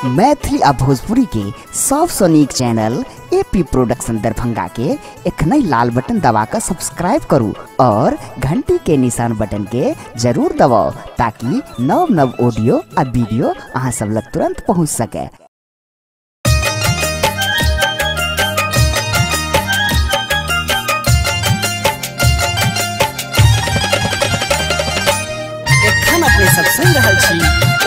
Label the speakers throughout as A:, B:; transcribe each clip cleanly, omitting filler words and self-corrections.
A: मैथिली आ भोजपुरी के सबसे नीक चैनल एपी प्रोडक्शन दरभंगा के एखनई लाल बटन दबाकर सब्सक्राइब करू और घंटी के निशान बटन के जरूर दबाओ ताकि नव नव ऑडियो आ वीडियो अहाँ सब लग तुरंत पहुंच सके। एखन अपने सब सुन रहल छी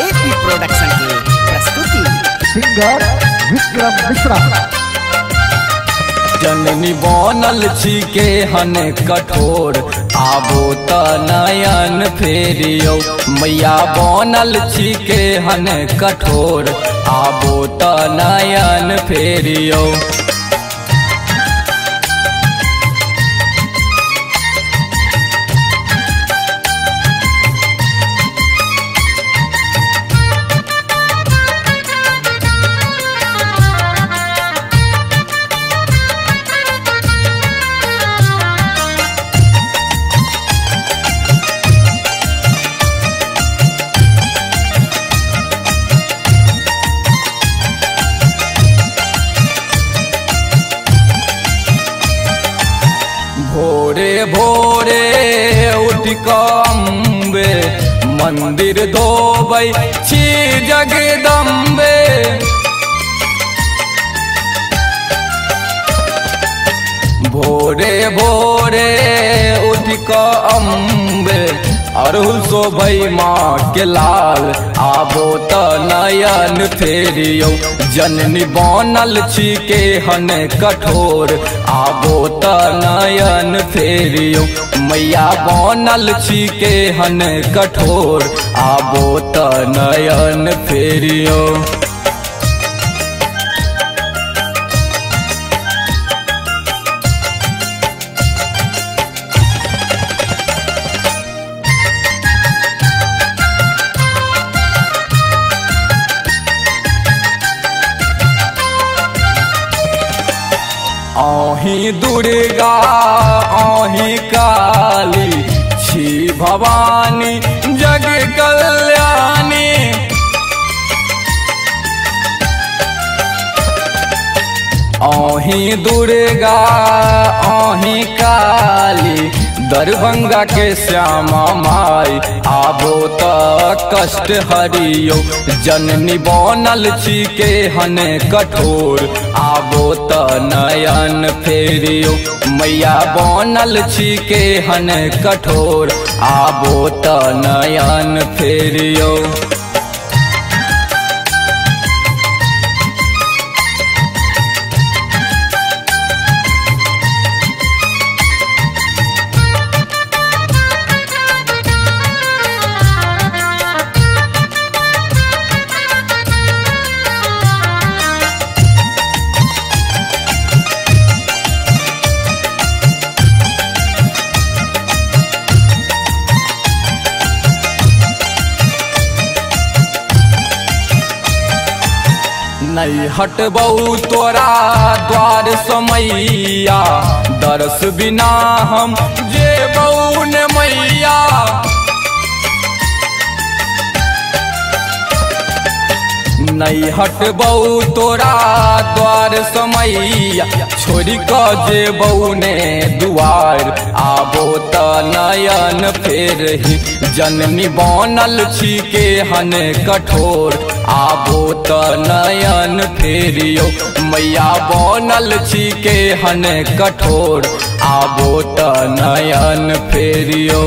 A: एपी प्रोडक्शन के प्रस्तुति
B: सिंगर विक्रम मिश्रा।
C: जननी बनल छी के हन कठोर आबो त नयन फेरियो, मैया बनल छी के हन कठोर आबो त नयन फेरियो। भोरे भोरे उठ कम्बे मंदिर धोबै छी जगदम्बे, भोरे भोरे उठ कम्बे अरहुल शोभै माँ के लाल आबो त नयन फेरियो। जननी बनल छी के हन कठोर आबो त नयन फेरियो, मैया बनल छी के हन कठोर आबो त नयन फेरियो। आही दुर्गा आही काली छी भवानी जग कल्याणी, आही दुर्गा आही काली दरभंगा के श्यामा माई आबो त कष्ट हरियो। जननी बनल छी के हन कठोर आबो त नयन फेरियो, मैया बनल छी के हन कठोर आबो त नयन फेरियो। नहीं हटबऊ तोरा द्वार समैया, दरस बिना हम जेबऊ ने मैया। नहीं हटबऊ तोरा द्वार समैया, छोड़ी क जेबऊ ने दुआर आबो त नयन फेरही। जननी बनल छी के हन कठोर आबो त नयन फेरियो, मैया बनल छी के हन कठोर आबो त नयन फेरियो।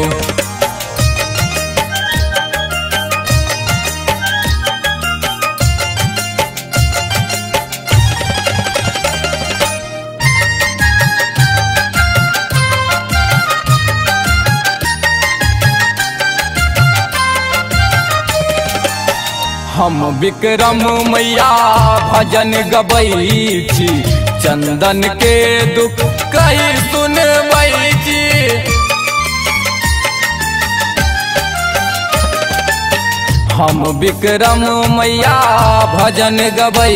C: हम विक्रम मैया भजन गबै छी, चंदन के दुख कही सुनबै छी। हम विक्रम मैया भजन गबै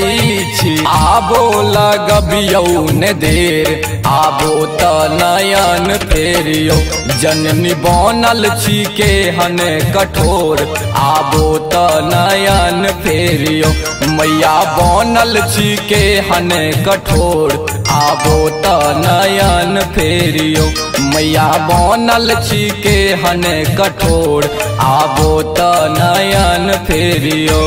C: छी आबो लगबियौ ने देर आबो त नयन फेरियो जननी बनल छी के हन कठोर आबो त नयन फेरियो मैया बनल छी के हन कठोर आबो त नयन फेरियो मैया बनल छी के हन कठोर आबो त नयन फेरियो।